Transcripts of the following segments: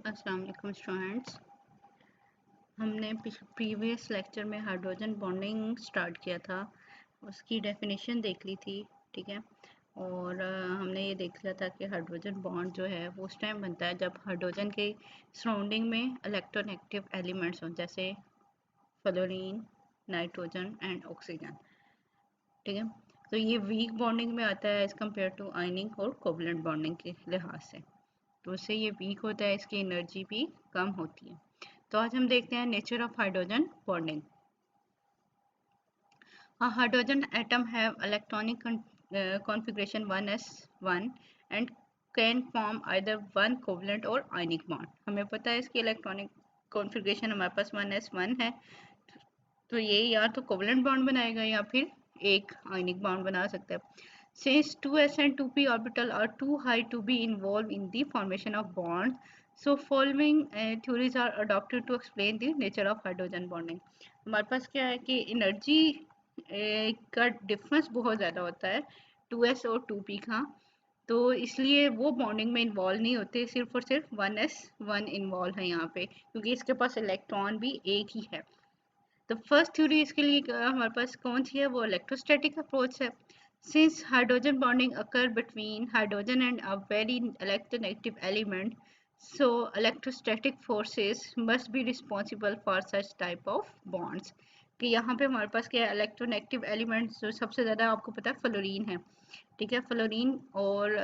अस्सलाम वालेकुम स्टूडेंट्स। हमने प्रीवियस लेक्चर में हाइड्रोजन बॉन्डिंग स्टार्ट किया था, उसकी डेफिनेशन देख ली थी, ठीक है। और हमने ये देख लिया था कि हाइड्रोजन बॉन्ड जो है वो उस टाइम बनता है जब हाइड्रोजन के सराउंडिंग में इलेक्ट्रोनेगेटिव एलिमेंट्स हों, जैसे फ्लोरीन, नाइट्रोजन एंड ऑक्सीजन, ठीक है। तो ये वीक बॉन्डिंग में आता है एज़ कम्पेयर टू आयनिक और कोवलेंट बॉन्डिंग के लिहाज से, तो उससे ये वीक होता है, इसकी एनर्जी भी कम होती है। तो आज हम देखते हैं nature of hydrogen bonding. A hydrogen atom have electronic configuration 1s1 and can form either one covalent or ionic bond. हमें पता है इसकी इलेक्ट्रॉनिक कॉन्फ़िगरेशन हमारे पास 1s1 है, तो ये या तो कोवलेंट बॉन्ड बनाएगा या फिर एक आयनिक बॉन्ड बना सकता है। Since 2s and 2p orbital are too high to be involved in the formation of bonds, so following theories are adopted to explain the nature of hydrogen bonding. हमारे पास क्या है कि एनर्जी का difference बहुत ज़्यादा होता है 2s और 2p का, तो इसलिए वो बॉन्डिंग में इन्वॉल्व नहीं होते, सिर्फ और सिर्फ 1s1 इन्वॉल्व है यहाँ पे, क्योंकि इसके पास इलेक्ट्रॉन भी एक ही है। तो फर्स्ट थ्योरी इसके लिए हमारे पास कौन सी है, वो इलेक्ट्रोस्टैटिक अप्रोच है। Since hydrogen bonding occur between hydrogen and a very electronegative element, so electrostatic forces must be responsible for such type of bonds. कि यहाँ पे हमारे पास क्या है, इलेक्ट्रोनेगेटिव एलिमेंट्स जो सबसे ज़्यादा आपको पता है फ्लोरीन है, ठीक है। फ्लोरीन और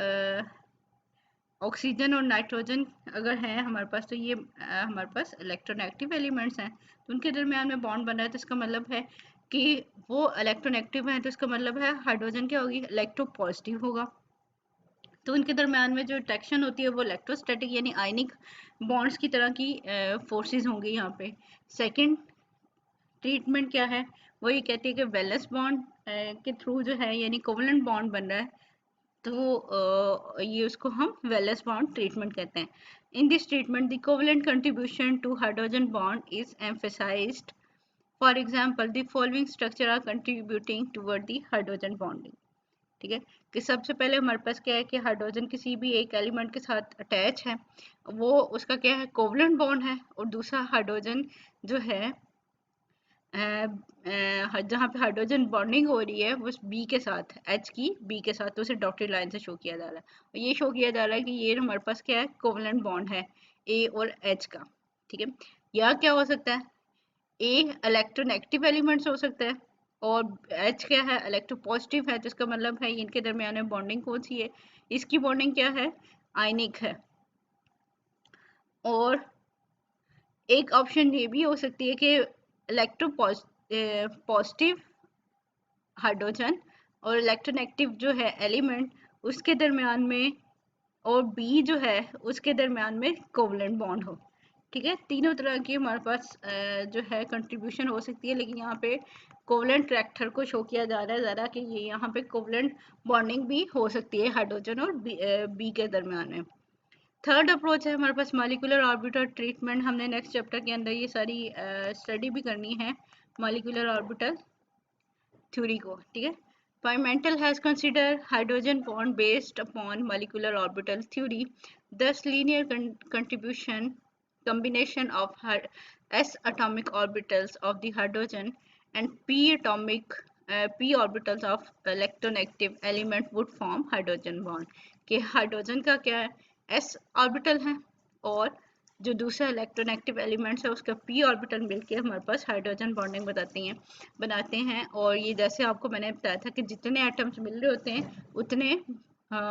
ऑक्सीजन और नाइट्रोजन अगर है हमारे पास, तो ये हमारे पास इलेक्ट्रोनेगेटिव एलिमेंट्स हैं, तो उनके दरमियान में बॉन्ड बन रहा है, तो इसका मतलब है कि वो इलेक्ट्रोनेगेटिव हैं, तो इसका मतलब है हाइड्रोजन क्या होगी, इलेक्ट्रोपॉजिटिव होगा। तो उनके दरमियान में जो अट्रैक्शन होती है वो इलेक्ट्रोस्टैटिक यानी आयनिक बॉन्ड्स की तरह की फोर्सेस होंगी यहाँ पे। सेकंड ट्रीटमेंट क्या है, वो ये कहती है कि वैलेंस बॉन्ड के थ्रू जो है यानी कोवलेंट बॉन्ड बन रहा है, तो ये उसको हम वैलेंस बॉन्ड ट्रीटमेंट कहते हैं। In this treatment the covalent contribution to hydrogen bond is emphasised. For example the following structure are contributing toward the hydrogen bonding, ठीक है। कि सबसे पहले हमारे पास क्या है कि हाइड्रोजन किसी भी एक एलिमेंट के साथ अटैच है, वो उसका क्या है, कोवलेंट बॉन्ड है, और दूसरा हाइड्रोजन जो है जहाँ पे हाइड्रोजन बॉन्डिंग हो रही है वो बी के साथ, एच की बी के साथ, तो उसे डॉटेड लाइन से शो किया जा रहा है, और ये शो किया जा रहा है कि ये हमारे पास क्या है, कोवलेंट बॉन्ड है ए और एच का, ठीक है। या क्या हो सकता है, ए इलेक्ट्रोनेगेटिव एलिमेंट्स हो सकता है और एच क्या है, इलेक्ट्रोपॉजिटिव है, तो इसका मतलब है इनके दरमियान में बॉन्डिंग कौन सी है, इसकी बॉन्डिंग क्या है, आयनिक है। और एक ऑप्शन ये भी हो सकती है कि इलेक्ट्रोपॉजिटिव हाइड्रोजन और इलेक्ट्रोनेगेटिव जो है एलिमेंट, उसके दरमियान में और बी जो है उसके दरमियान में कोवलेंट बॉन्ड हो, ठीक है। तीनों तरह की हमारे पास जो है कंट्रीब्यूशन हो सकती है, लेकिन यहाँ पे कोवलेंट कैरेक्टर को शो किया जा रहा है ज़्यादा, कि ये यहाँ पे कोवलेंट बॉन्डिंग भी हो सकती है हाइड्रोजन और बी के दरमियान में। थर्ड अप्रोच है हमारे पास मॉलिक्यूलर ऑर्बिटल ट्रीटमेंट। हमने नेक्स्ट चैप्टर के अंदर ये सारी स्टडी भी करनी है, मॉलिक्यूलर ऑर्बिटल थ्योरी को, ठीक है। Pymentel has considered hydrogen bond based upon molecular orbital theory. Thus, linear contribution combination of s atomic orbitals of the hydrogen and p orbitals of electronegative element would form hydrogen bond. कि hydrogen का क्या है, s orbital है, और जो दूसरा electronegative elements है उसका p ऑर्बिटल मिलके हमारे पास हाइड्रोजन बॉन्डिंग बनाते हैं। और ये जैसे आपको मैंने बताया था कि जितने एटम्स मिल रहे होते हैं उतने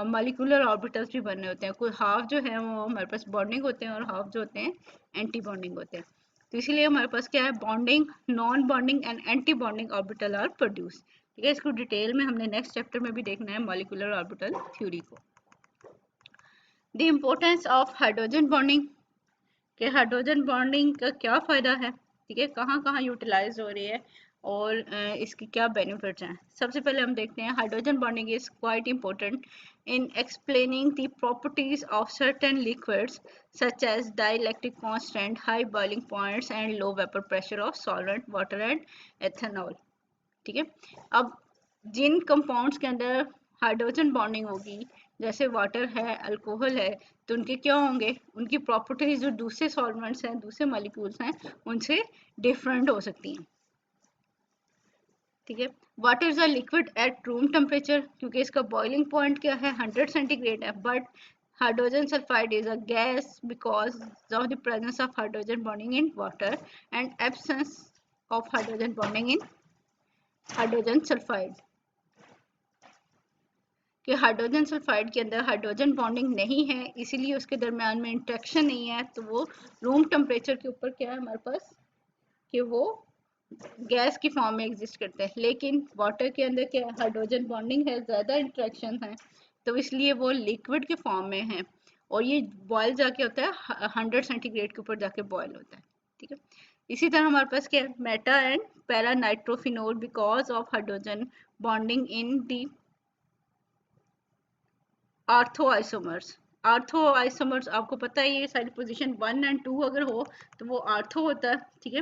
मॉलिक्यूलर ऑर्बिटल्स भी बन रहे होते हैं, कोई हाफ जो है वो हमारे पास बॉन्डिंग होते हैं और हाफ जो होते हैं एंटी बॉन्डिंग होते हैं। तो इसीलिए हमारे पास क्या है, bonding, non bonding and anti bonding orbital are produce, ठीक है। इसको डिटेल में हमने नेक्स्ट चैप्टर में भी देखना है, मॉलिक्यूलर ऑर्बिटल थ्योरी को। The importance of hydrogen bonding, कि हाइड्रोजन बॉन्डिंग का क्या फ़ायदा है, ठीक है, कहाँ कहाँ यूटिलाइज हो रही है और इसके क्या बेनिफिट्स हैं। सबसे पहले हम देखते हैं hydrogen bonding is quite important in explaining the properties of certain liquids such as dielectric constant, high boiling points and low vapour pressure of solvent, water and ethanol, ठीक है। अब जिन कंपाउंड्स के अंदर हाइड्रोजन बॉन्डिंग होगी, जैसे water है, alcohol है, तो उनके क्या होंगे, उनकी प्रॉपर्टीज जो दूसरे सॉल्वेंट्स हैं, दूसरे मॉलिक्यूल्स हैं, उनसे डिफरेंट हो सकती हैं। ठीक है, water is a liquid at room temperature, क्योंकि इसका बॉइलिंग पॉइंट क्या है, 100 सेंटीग्रेड है। But hydrogen sulphide is a gas because of the presence of hydrogen bonding in water and absence of hydrogen bonding in hydrogen sulphide. कि hydrogen sulphide के अंदर hydrogen bonding नहीं है, इसीलिए उसके दरम्यान में इंट्रैक्शन नहीं है, तो वो रूम टेम्परेचर के ऊपर क्या है हमारे पास, कि वो गैस की फॉर्म में एग्जिस्ट करते हैं। लेकिन वाटर के अंदर क्या है, हाइड्रोजन बॉन्डिंग है, ज़्यादा इंट्रैक्शन है, तो इसलिए वो लिक्विड के फॉर्म में है, और ये बॉयल जाके होता है 100 सेंटीग्रेड के ऊपर जाके बॉयल होता है। ठीक है, इसी तरह हमारे पास क्या है, Meta and para nitrophenol because of hydrogen bonding in the ortho isomers. Ortho isomers आपको पता है, ये सारी पोजीशन 1 एंड 2 अगर हो तो वो आर्थो होता है। ठीक है,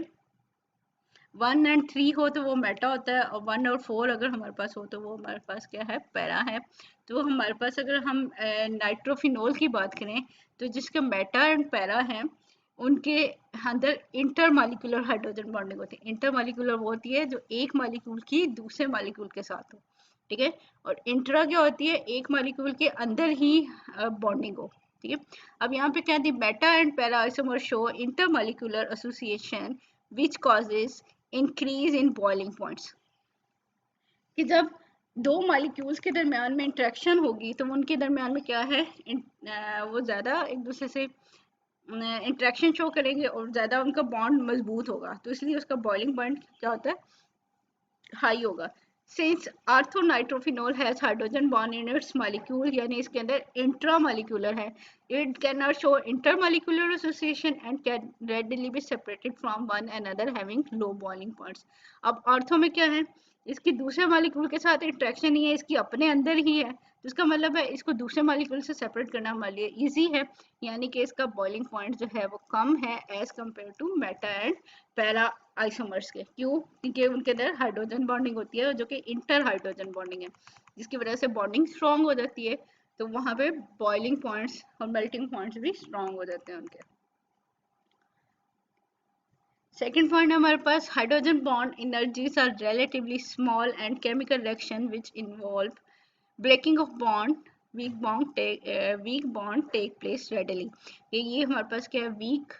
1 एंड 3 हो तो वो मेटा होता है, और 1 और 4 अगर हमारे पास हो तो वो हमारे पास क्या है, पैरा है। तो हमारे पास अगर हम नाइट्रोफिनोल की बात करें, तो जिसका मेटा एंड पैरा है, उनके अंदर इंटरमॉलिक्यूलर हाइड्रोजन बॉन्डिंग होती है। इंटरमॉलिक्यूलर वो होती है जो एक मॉलिक्यूल की दूसरे मॉलिक्यूल के साथ हो। ठीक है, और इंट्रा क्या होती है, एक मॉलिक्यूल के अंदर ही बॉन्डिंग हो। ठीक है, अब यहाँ पे क्या the, meta and para isomer show intermolecular association which causes increase in boiling points. कि जब दो मॉलिक्यूल्स के दरमियान में इंटरेक्शन होगी तो उनके दरमियान में क्या है, वो ज़्यादा एक दूसरे से इंटरेक्शन शो करेंगे और ज़्यादा उनका बॉन्ड मजबूत होगा, तो इसलिए उसका बॉइलिंग पॉइंट क्या होता है, हाई होगा। Since orthonitrophenol has hydrogen bond in its molecule, यानी इसके अंदर इंट्रा मॉलिक्यूलर है, it can not show intermolecular association and can readily be separated from one another having low boiling points. अब ortho में क्या है, इसकी दूसरे मॉलिक्यूल के साथ इंट्रैक्शन नहीं है, इसकी अपने अंदर ही है, तो इसका मतलब है इसको दूसरे मॉलिक्यूल से सेपरेट करना हमारे लिए ईजी है, यानी कि इसका बॉइलिंग पॉइंट जो है वो कम है as compare to meta and para isomers के। क्यों, क्योंकि उनके अंदर हाइड्रोजन बॉन्डिंग होती है जो कि इंटर हाइड्रोजन बॉन्डिंग है, जिसकी वजह से बॉन्डिंग स्ट्रॉन्ग हो जाती है, तो वहां पे बॉइलिंग पॉइंट्स और मेल्टिंग पॉइंट्स भी स्ट्रॉन्ग हो जाते हैं उनके। सेकेंड पॉइंट हमारे पास, hydrogen bond energies are relatively small and chemical reaction which involve breaking of bond, weak bond take place readily. ये हमारे पास क्या है, वीक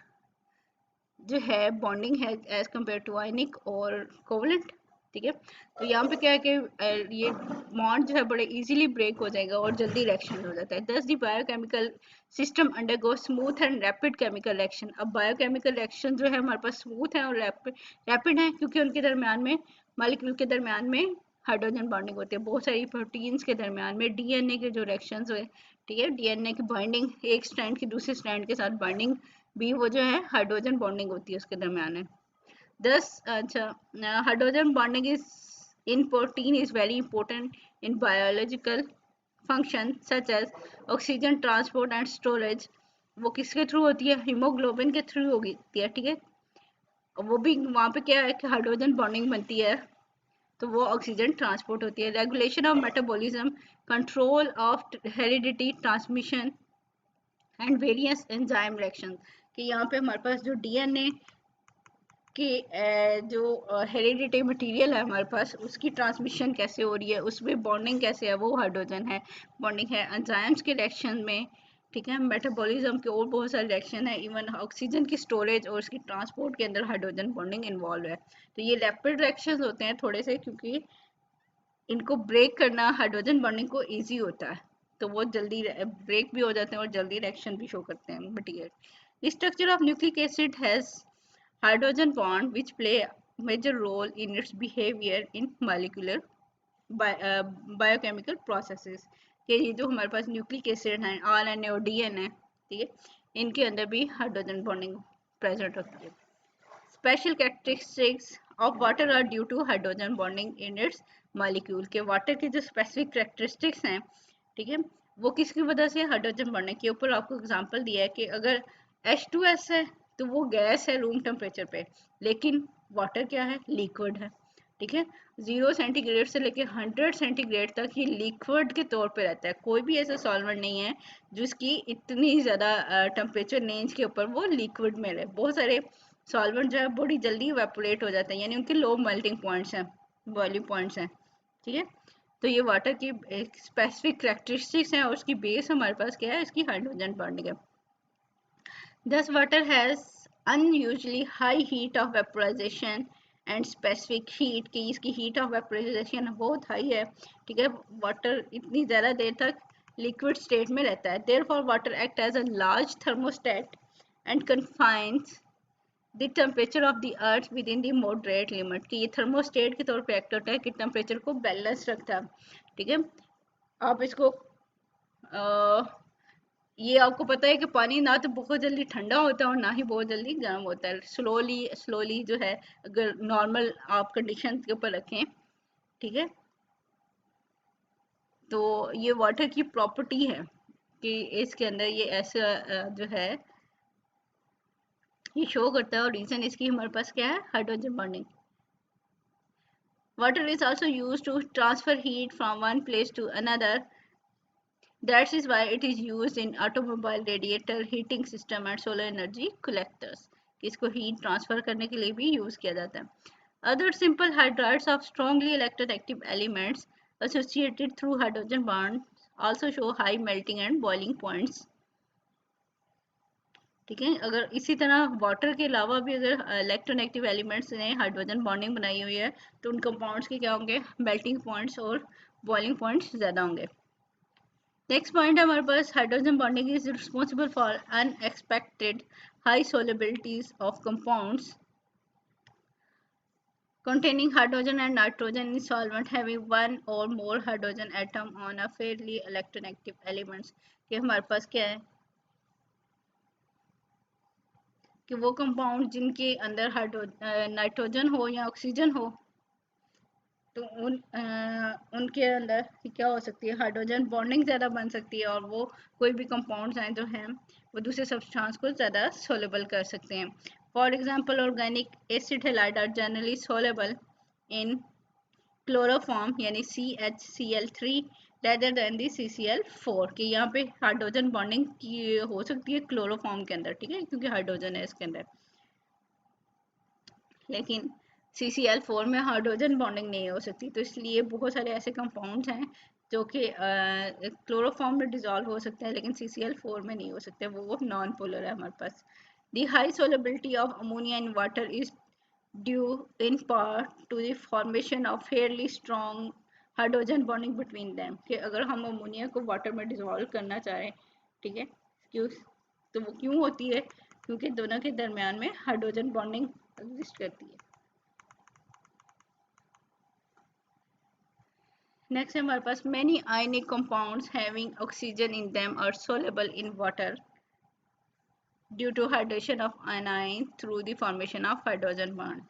जो है बॉन्डिंग है एज कम्पेयर टू आयनिक और कोवलेंट। ठीक है, तो यहाँ पे क्या है कि ये बॉन्ड जो है बड़े इजीली ब्रेक हो जाएगा और जल्दी रिएक्शन हो जाता है। Thus the biochemical system undergo smooth and rapid chemical reaction. अब बायोकेमिकल रिएक्शन जो है हमारे पास स्मूथ है और रैपिड है, क्योंकि उनके दरमियान में, मॉलिक्यूल के दरमियान में हाइड्रोजन बॉन्डिंग होती है। बहुत सारी प्रोटीन्स के दरमियान में डीएनए के जो रिएक्शंस हुए, ठीक है, डीएनए की बाइंडिंग, एक स्ट्रैंड की दूसरे स्ट्रैंड के साथ बाइंडिंग भी वो जो है हाइड्रोजन बॉन्डिंग होती है उसके दरमियान है। दस अच्छा, hydrogen bonding is in protein is very important in biological function such as oxygen transport and storage. वो किसके थ्रू होती है, हीमोग्लोबिन के थ्रू होती है। ठीक है, वो भी वहाँ पे क्या है कि हाइड्रोजन बॉन्डिंग बनती है, तो वो ऑक्सीजन ट्रांसपोर्ट होती है। Regulation of metabolism, control of heredity transmission and various enzyme reaction. कि यहाँ पे हमारे पास जो डीएनए कि जो हेरिडिटी मटेरियल है हमारे पास, उसकी ट्रांसमिशन कैसे हो रही है, उसमें बॉन्डिंग कैसे है, वो हाइड्रोजन है बॉन्डिंग है। एंजाइम्स के रिएक्शन में, ठीक है, मेटाबॉलिज्म के और बहुत सारे रिएक्शन है, इवन ऑक्सीजन की स्टोरेज और उसकी ट्रांसपोर्ट के अंदर हाइड्रोजन बॉन्डिंग इन्वॉल्व है। तो ये रैपिड रिएक्शन होते हैं थोड़े से, क्योंकि इनको ब्रेक करना हाइड्रोजन बॉन्डिंग को ईजी होता है, तो वो जल्दी ब्रेक भी हो जाते हैं और जल्दी रिएक्शन भी शो करते हैं material. Structure of nucleic acid has hydrogen bond which play a major role in its behavior in molecular biochemical processes। कि ये जो हमारे पास न्यूक्लिक एसिड हैं, आरएनए और डीएनए, ठीक है, इनके अंदर भी हाइड्रोजन बॉन्डिंग प्रेजेंट होती है। Special characteristics of water are due to hydrogen bonding in its molecule. के वाटर की जो स्पेसिफिक कैरेक्टरिस्टिक्स हैं, ठीक है, वो किसकी वजह से, हाइड्रोजन बॉन्डिंग के ऊपर आपको एग्जांपल दिया है कि अगर H2S है तो वो गैस है रूम टेम्परेचर पे, लेकिन वाटर क्या है, लिक्विड है। ठीक है। 0 सेंटीग्रेड से लेके 100 सेंटीग्रेड तक ये लिक्विड के तौर पे रहता है। कोई भी ऐसा सॉल्वेंट नहीं है जिसकी इतनी ज़्यादा टेम्परेचर रेंज के ऊपर वो लिक्विड में रहे। बहुत सारे सॉल्वेंट जो है बड़ी जल्दी इवेपोरेट हो जाते हैं, यानी उनके लो मेल्टिंग पॉइंट्स हैं, बॉइलिंग पॉइंट्स हैं। ठीक है, तो ये वाटर की एक स्पेसिफिक करेक्टरिस्टिक्स हैं और उसकी बेस हमारे पास क्या है, इसकी हाइड्रोजन बॉन्डिंग है। Thus, water has unusually high heat of vaporization and specific heat कि इसकी heat of vaporization बहुत high है। ठीक है, water इतनी ज़्यादा देर तक liquid state में रहता है। Therefore, water act as a large thermostat and confines the temperature of the earth within the moderate limit कि ये thermostat के तौर पे act होता है कि temperature को balance रखता है। ठीक है, आप इसको ये आपको पता है कि पानी ना तो बहुत जल्दी ठंडा होता है और ना ही बहुत जल्दी गर्म होता है। स्लोली स्लोली जो है, अगर नॉर्मल आप कंडीशन के ऊपर रखें, ठीक है, तो ये वाटर की प्रॉपर्टी है कि इसके अंदर ये ऐसा जो है ये शो करता है। और रीजन इसकी हमारे पास क्या है, hydrogen bonding. Water is also use to transfer heat from one place to another. That is why it is used in automobile radiator heating system and solar energy collectors. इसको heat transfer करने के लिए भी use किया जाता है. Other simple hydrides of strongly electroactive elements associated through hydrogen bonds also show high melting and boiling points. ठीक है, अगर इसी तरह वाटर के अलावा भी अगर इलेक्ट्रोनेगेटिव एलिमेंट्स ने हाइड्रोजन बॉन्डिंग बनाई हुई है तो उन कंपाउंड्स के क्या होंगे, मेल्टिंग पॉइंट्स और बॉइलिंग पॉइंट्स ज़्यादा होंगे। नेक्स्ट पॉइंट है हमारे पास, hydrogen bonding is responsible for unexpected high solubilities of compounds containing hydrogen and nitrogen in solvent having one or more hydrogen atom on a fairly electronegative elements। कि हमारे पास क्या है कि वो कंपाउंड जिनके अंदर नाइट्रोजन हो या ऑक्सीजन हो, तो उनके अंदर क्या हो सकती है, हाइड्रोजन बॉन्डिंग ज़्यादा बन सकती है और वो कोई भी कंपाउंड्स हैं जो हैं वो दूसरे सब्सटेंस को ज़्यादा सोलेबल कर सकते हैं। For example, organic acid halide are generally soluble in chloroform यानी CHCl3 रेदर देन दी CCl4 कि यहाँ पे हाइड्रोजन बॉन्डिंग की हो सकती है क्लोरोफॉर्म के अंदर, ठीक है, क्योंकि हाइड्रोजन है इसके अंदर। लेकिन CCl4 में हाइड्रोजन बॉन्डिंग नहीं हो सकती, तो इसलिए बहुत सारे ऐसे कंपाउंड्स हैं जो कि क्लोरोफॉर्म में डिजॉल्व हो सकते हैं लेकिन CCl4 में नहीं हो सकते, वो नॉन पोलर है हमारे पास। The high solubility of ammonia in water is due in part to the formation of fairly strong hydrogen bonding between them कि अगर हम अमोनिया को वाटर में डिजॉल्व करना चाहें, ठीक है, क्यों, तो वो क्यों होती है, क्योंकि दोनों के दरमियान में हाइड्रोजन बॉन्डिंग एग्जिस्ट करती है। नेक्स्ट है हमारे पास, many ionic compounds having oxygen in them are soluble in water due to hydration of anions through the formation of hydrogen bond.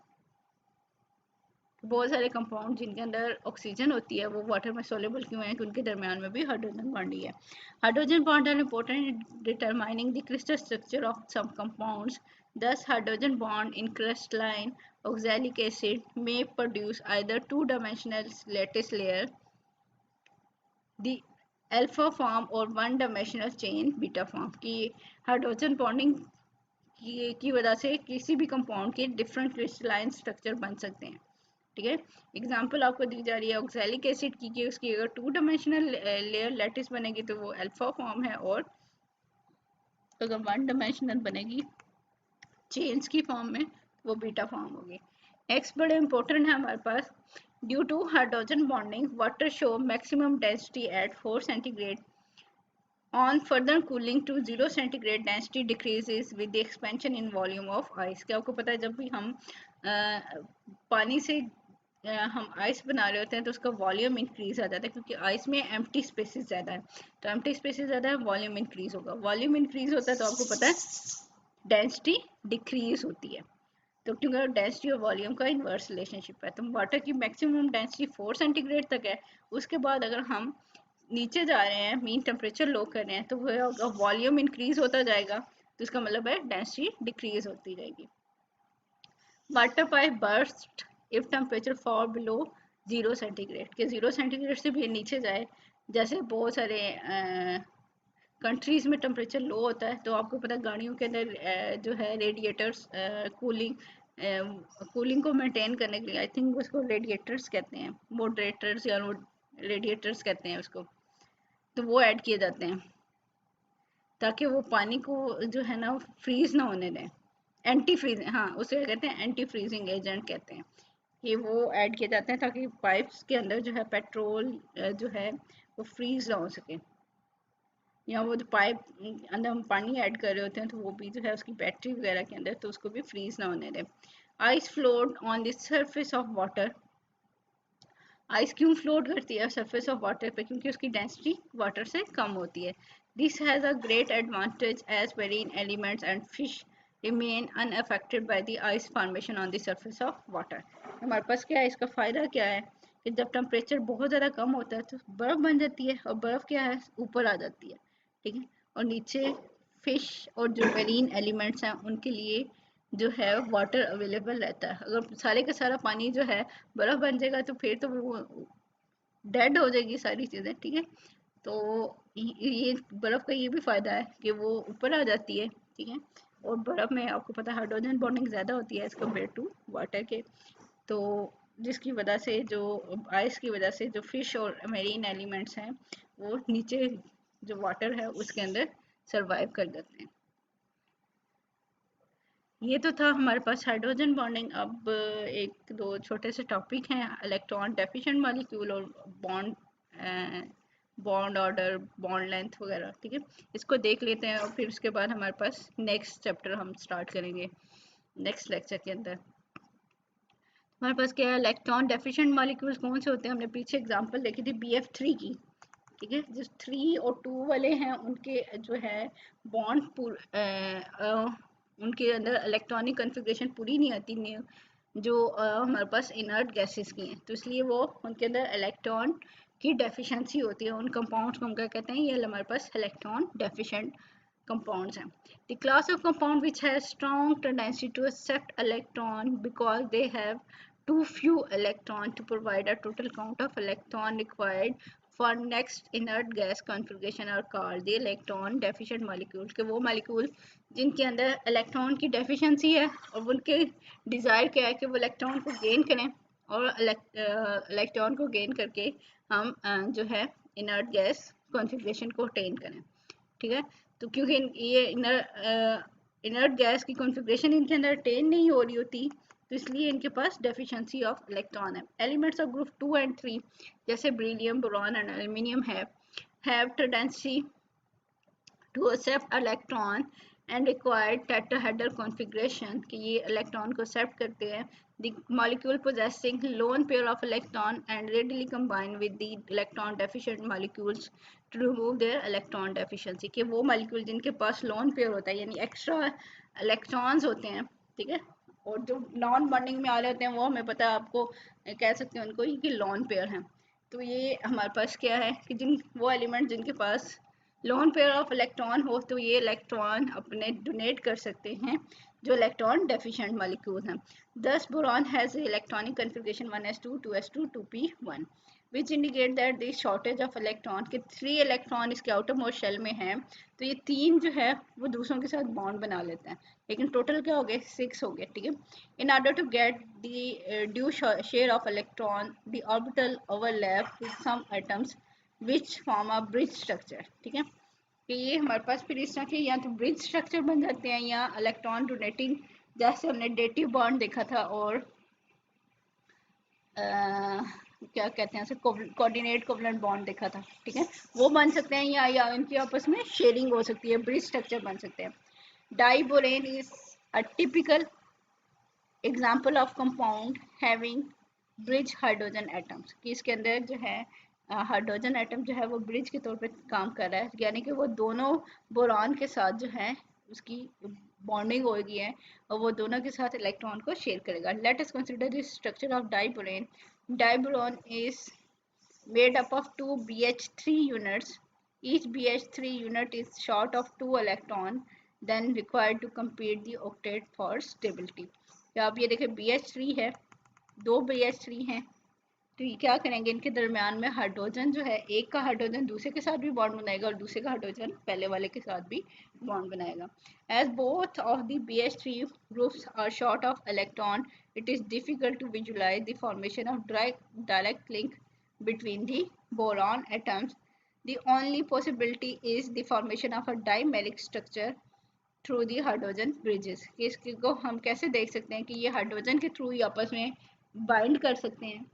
बहुत सारे कंपाउंड जिनके अंदर ऑक्सीजन होती है वो वाटर में सोलेबल क्यों है कि उनके दरमियान में भी हाइड्रोजन बॉन्ड ही है। Hydrogen bond are important in determining the crystal structure of some compounds. Thus, hydrogen bond in crystalline oxalic acid may produce either two-dimensional lattice layer, the alpha form, और one-dimensional chain beta form की hydrogen bonding की वजह से किसी भी compound के different crystalline structure बन सकते हैं। ठीक है, एग्जांपल आपको दी जा रही है ऑक्सैलिक एसिड की कि उसकी अगर टू डायमेंशनल लेयर लैटिस बनेगी तो वो अल्फा फॉर्म है, और अगर वन डायमेंशनल बनेगी चेन्स की फॉर्म में वो बीटा फॉर्म होगी। नेक्स्ट बड़े इंपॉर्टेंट है हमारे पास, due to hydrogen bonding water show maximum density at 4 centigrade. On further cooling to 0 centigrade, density decreases with the expansion in volume of ice। क्या आपको पता है जब भी हम पानी से हम आइस बना रहे होते हैं तो उसका वॉल्यूम इंक्रीज आ जाता है क्योंकि आइस में एम्प्टी स्पेसेस ज़्यादा है, तो एम्प्टी स्पेसेस ज़्यादा है, वॉल्यूम इंक्रीज होगा, वॉल्यूम इंक्रीज होता है तो आपको पता है डेंसिटी डिक्रीज होती है। तो क्योंकि डेंसिटी और वॉल्यूम का इन्वर्स रिलेशनशिप है, तो वाटर की मैक्सिमम डेंसिटी 4 सेंटीग्रेड तक है, उसके बाद अगर हम नीचे जा रहे हैं, मीन टेम्परेचर लो कर रहे हैं, तो वॉल्यूम इंक्रीज होता जाएगा, तो इसका मतलब है डेंसिटी डिक्रीज होती जाएगी। Water pipe burst if temperature fall below 0 centigrade, कि 0 सेंटीग्रेड से भी नीचे जाए। जैसे बहुत सारे कंट्रीज में टेम्परेचर लो होता है, तो आपको पता है गाड़ियों के अंदर जो है रेडिएटर्स कूलिंग को मेंटेन करने के लिए, आई थिंक उसको रेडिएटर्स कहते हैं, मॉडरेटर्स या रेडिएटर्स कहते हैं उसको, तो वो ऐड किए जाते हैं ताकि वो पानी को जो है ना फ्रीज ना होने दें। एंटी फ्रीजिंग, हाँ उसे कहते हैं एंटी फ्रीजिंग एजेंट कहते हैं, कि वो ऐड किए जाते हैं ताकि पाइप्स के अंदर जो है पेट्रोल जो है वो फ्रीज ना हो सके, या वो जो पाइप अंदर हम पानी ऐड कर रहे होते हैं तो वो भी जो है उसकी बैटरी वगैरह के अंदर, तो उसको भी फ्रीज ना होने दें। Ice float on the surface of water. Ice क्यों फ्लोट करती है सरफेस ऑफ वाटर पे? क्योंकि उसकी डेंसिटी वाटर से कम होती है। This has a great advantage as various elements and fish remain unaffected by the ice formation on the surface of water. हमारे पास क्या है, इसका फ़ायदा क्या है कि जब टेम्परेचर बहुत ज़्यादा कम होता है तो बर्फ़ बन जाती है, और बर्फ़ क्या है ऊपर आ जाती है, ठीक है, और नीचे फिश और जो मेरीन एलिमेंट्स हैं उनके लिए जो है वाटर अवेलेबल रहता है। अगर सारे का सारा पानी जो है बर्फ़ बन जाएगा तो फिर तो वो डेड हो जाएगी सारी चीज़ें, ठीक है। तो ये बर्फ़ का ये भी फ़ायदा है कि वो ऊपर आ जाती है, ठीक है, और बर्फ़ में आपको पता है हाइड्रोजन बॉन्डिंग ज़्यादा होती है एज़ कम्पेयर टू वाटर के, तो जिसकी वजह से जो आइस की वजह से जो फिश और मेरीन एलिमेंट्स हैं वो नीचे जो वाटर है उसके अंदर सरवाइव कर जाते हैं। ये तो था हमारे पास हाइड्रोजन बॉन्डिंग। अब एक दो छोटे से टॉपिक हैं, इलेक्ट्रॉन डेफिशिएंट मॉलिक्यूल और bond bond order, bond length वगैरह, ठीक है, इसको देख लेते हैं और फिर उसके बाद हमारे पास नेक्स्ट चैप्टर हम स्टार्ट करेंगे नेक्स्ट लेक्चर के अंदर। हमारे पास क्या है, इलेक्ट्रॉन डेफिशिएंट मॉलिक्यूल्स कौन से होते हैं? हमने पीछे एग्जांपल देखी थी BF3 की, ठीक है, जो 3 और 2 वाले हैं उनके जो है बॉन्ड उनके अंदर इलेक्ट्रॉनिक कन्फिग्रेशन पूरी नहीं आती, जो हमारे पास इनर्ट गैसेस की हैं, तो इसलिए वो उनके अंदर इलेक्ट्रॉन की डेफिशिएंसी होती है। उन कंपाउंड्स को हम क्या कहते हैं, ये हमारे पास इलेक्ट्रॉन डेफिशिएंट compounds हैं। The class of compound which has strong tendency to accept electron because they have too few electron to provide a total count of electron required for next inert gas configuration are called the electron deficient molecule। के वो molecule जिनके अंदर electron की deficiency है और उनके desire क्या है कि वो इलेक्ट्रॉन को गेन करें, और इलेक्ट्रॉन को गेन करके हम जो है इनर्ट गैस कॉन्फ़िगरेशन को अटेन करें, ठीक है। तो क्योंकि ये इनर्ट गैस की कॉन्फ़िगरेशन इनके अंदर अटेन नहीं हो रही होती, तो इसलिए इनके पास डेफिशिएंसी ऑफ इलेक्ट्रॉन है। एलिमेंट्स ऑफ ग्रुप 2 एंड 3 जैसे beryllium, boron and aluminium have tendency to accept electron and required tetrahedral configuration, कि ये इलेक्ट्रॉन को एक्सेप्ट करते हैं। The molecule possessing lone pair of electron and readily combine with the electron deficient molecules to remove their electron deficiency, कि वो molecule जिनके पास lone pair होता है यानी एक्स्ट्रा इलेक्ट्रॉन्स होते हैं, ठीक है, और जो नॉन बॉन्डिंग में आ रहे होते हैं वो हमें पता है, आपको कह सकते हैं उनको कि लॉन पेयर हैं। तो ये हमारे पास क्या है कि जिन वो एलिमेंट जिनके पास लोन पेयर ऑफ इलेक्ट्रॉन हो तो ये इलेक्ट्रॉन अपने डोनेट कर सकते हैं जो इलेक्ट्रॉन डेफिशिएंट मॉलिक्यूल हैं। दस boron has electronic configuration 1s2 2s2 2p1 which indicate that the shortage of electron के 3 इलेक्ट्रॉन इसके आउटर मोस्ट शेल में हैं, तो ये 3 जो है वो दूसरों के साथ बॉन्ड बना लेते हैं, लेकिन टोटल क्या हो गए 6 हो गए, ठीक है। In order to get the due share of electron the orbital overlap with some atoms which form a bridge structure, ठीक है, कि ये हमारे पास फिर इस तरह के या तो ब्रिज स्ट्रक्चर बन जाते हैं या इलेक्ट्रॉन डोनेटिंग, जैसे हमने डेटिव बॉन्ड देखा था और क्या कहते हैं उसे कोऑर्डिनेट कोवलेंट बॉन्ड देखा था, ठीक है, वो बन सकते हैं या इनकी आपस में शेयरिंग हो सकती है, ब्रिज स्ट्रक्चर बन सकते हैं। Diborane is a typical example of compound having bridge hydrogen atoms, कि इसके अंदर जो है हाइड्रोजन एटम जो है वो ब्रिज के तौर पे काम कर रहा है, यानी कि वो दोनों बोरॉन के साथ जो है उसकी बॉन्डिंग हो गई है और वो दोनों के साथ इलेक्ट्रॉन को शेयर करेगा। Let us consider the structure of diborane. Diboron is made up of two BH3 units. Each BH3 unit is short of 2 electron then required to complete the octet for stability। तो आप ये देखें BH3 है, दो BH3 हैं, तो ये क्या करेंगे, इनके दरमियान में हाइड्रोजन जो है, एक का हाइड्रोजन दूसरे के साथ भी बॉन्ड बनाएगा और दूसरे का हाइड्रोजन पहले वाले के साथ भी बॉन्ड बनाएगा। As both of the BH3 groups are short of electron, it is difficult to visualise the formation of direct link between the boron atoms. The only possibility is the formation of a dimeric structure through the hydrogen bridges. इसको हम कैसे देख सकते हैं कि ये hydrogen के through ही आपस में बाइंड कर सकते हैं,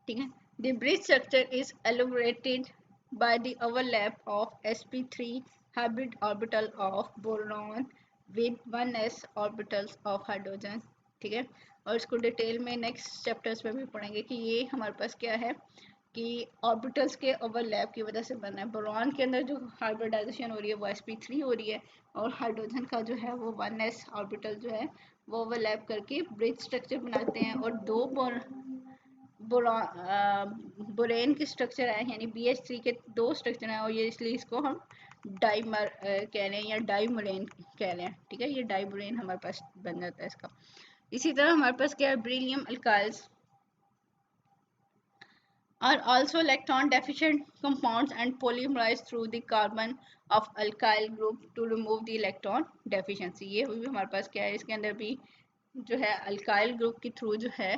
ठीक है। The bridge structure is elaborated by the overlap of sp3 hybrid orbital of boron with 1s orbitals of hydrogen, ठीक है। और इसको डिटेल में नेक्स्ट चैप्टर्स में भी पढ़ेंगे कि ये हमारे पास क्या है कि ऑर्बिटल्स के ओवरलैप की वजह से बना है। बोरॉन के अंदर जो हाइब्रिडाइजेशन हो रही है वो sp3 हो रही है और हाइड्रोजन का जो है वो 1s ऑर्बिटल जो है वो ओवरलैप करके ब्रिज स्ट्रक्चर बनाते हैं और दो बोरेन के स्ट्रक्चर है, यानी BH3 के दो स्ट्रक्चर हैं और ये इसलिए इसको हम डाइमर कह रहे हैं या डाइमोरेन कह रहे हैं, ठीक है। ये डाइमोरेन हमारे पास बन जाता है इसका। इसी तरह हमारे पास क्या है, beryllium अल्काइल्स are also electron deficient compounds and polymerize through the carbon of alkyl group to remove the electron deficiency। ये भी हमारे पास क्या है, इसके अंदर भी जो है अल्काइल ग्रुप के थ्रू जो है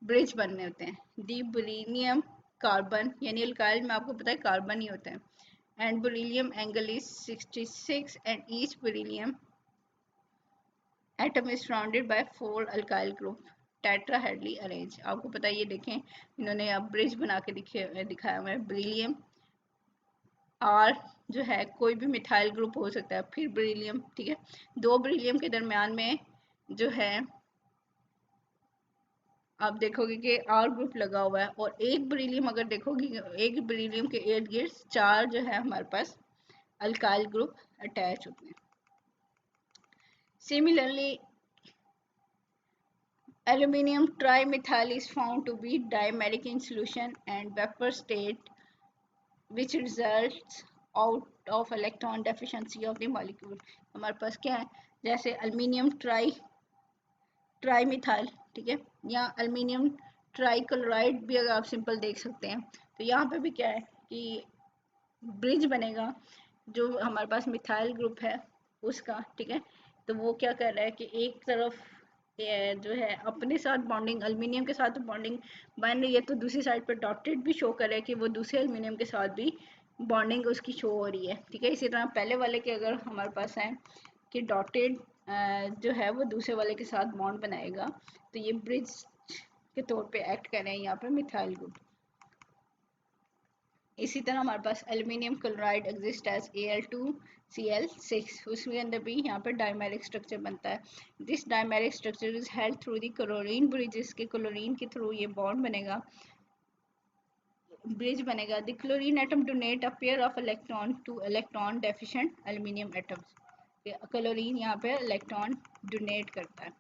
ब्रिज बनने होते हैं। दी बेरिलियम कार्बन, यानी अल्काइल में आपको पता है कार्बन ही होता है, and beryllium angle is 66 and each beryllium atom is surrounded by 4 alkyl group tetrahedrally arrange. आपको पता है, ये देखें इन्होंने अब ब्रिज बना के दिखाया हुआ है। बेरिलियम आर जो है कोई भी मिथाइल ग्रुप हो सकता है, फिर बेरिलियम, ठीक है। दो बेरिलियम के दरमियान में जो है आप देखोगे कि आर ग्रुप लगा हुआ है और एक बेरिलियम अगर देखोगे, एक बेरिलियम के इर्द गिर्द 4 जो है हमारे पास अल्काइल ग्रुप अटैच होते हैं। Similarly aluminium trimethyl is found to be dimeric in solution and vapor state, which results out of electron deficiency of the molecule। हमारे पास क्या है, जैसे अल्मीनियम ट्राईमिथाइल, ठीक है, या अल्मीनियम ट्राईक्लोराइड भी अगर आप सिंपल देख सकते हैं, तो यहाँ पे भी क्या है कि ब्रिज बनेगा जो हमारे पास मिथाइल ग्रुप है उसका, ठीक है। तो वो क्या कर रहा है कि एक तरफ जो है अपने साथ बॉन्डिंग, अल्मीनियम के साथ बॉन्डिंग बन रही है, तो दूसरी साइड पर डॉटेड भी शो कर रहा है कि वो दूसरे अल्मीनियम के साथ भी बॉन्डिंग उसकी शो हो रही है, ठीक है। इसी तरह पहले वाले के अगर हमारे पास है कि डॉटेड जो है वो दूसरे वाले के साथ बॉन्ड बनाएगा, तो ये ब्रिज के तौर पे एक्ट कर रहे हैं यहाँ पे मिथाइल ग्रुप। इसी तरह हमारे पास aluminium chloride exist as Al2Cl6, उसके अंदर भी यहाँ पर डायमेरिक स्ट्रक्चर बनता है। This dimeric structure is held through the chlorine bridges, के क्लोरीन के थ्रू ये बॉन्ड बनेगा, ब्रिज बनेगा। The chlorine atom donate a pair of electron two electron deficient aluminium atoms. Chlorine यहाँ पे इलेक्ट्रॉन डोनेट करता है,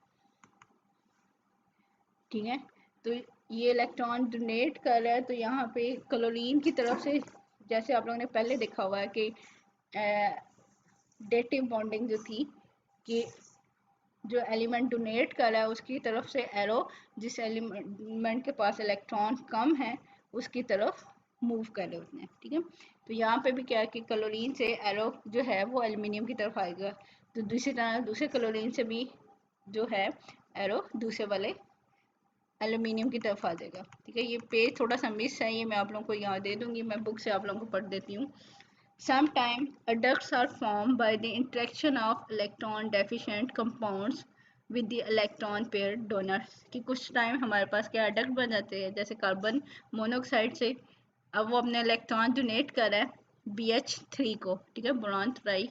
ठीक है। तो ये इलेक्ट्रॉन डोनेट कर रहा है, तो यहाँ पे क्लोरीन की तरफ से, जैसे आप लोगों ने पहले देखा हुआ है कि डेटिव बॉन्डिंग जो थी कि जो एलिमेंट डोनेट कर रहा है उसकी तरफ से एरो जिस एलिमेंट के पास इलेक्ट्रॉन कम है उसकी तरफ मूव कर रहे होते हैं, ठीक है। तो यहाँ पे भी क्या है कि क्लोरीन से एरो जो है वो एल्यूमिनियम की तरफ आएगा, तो दूसरी तरह दूसरे क्लोरीन से भी जो है एरो दूसरे वाले एल्यूमिनियम की तरफ आ जाएगा, ठीक है। ये पेज थोड़ा सा मिस है, ये मैं आप लोगों को यहाँ दे दूंगी, मैं बुक से आप लोगों को पढ़ देती हूँ। Sometimes adducts are formed by the interaction of electron deficient compounds with the electron pair donors, कि कुछ टाइम हमारे पास क्या अडक्ट बन जाते हैं, जैसे कार्बन मोनोऑक्साइड से अब वो अपने इलेक्ट्रॉन डोनेट कर रहा है BH3 को, ठीक है, बोरॉन ट्राई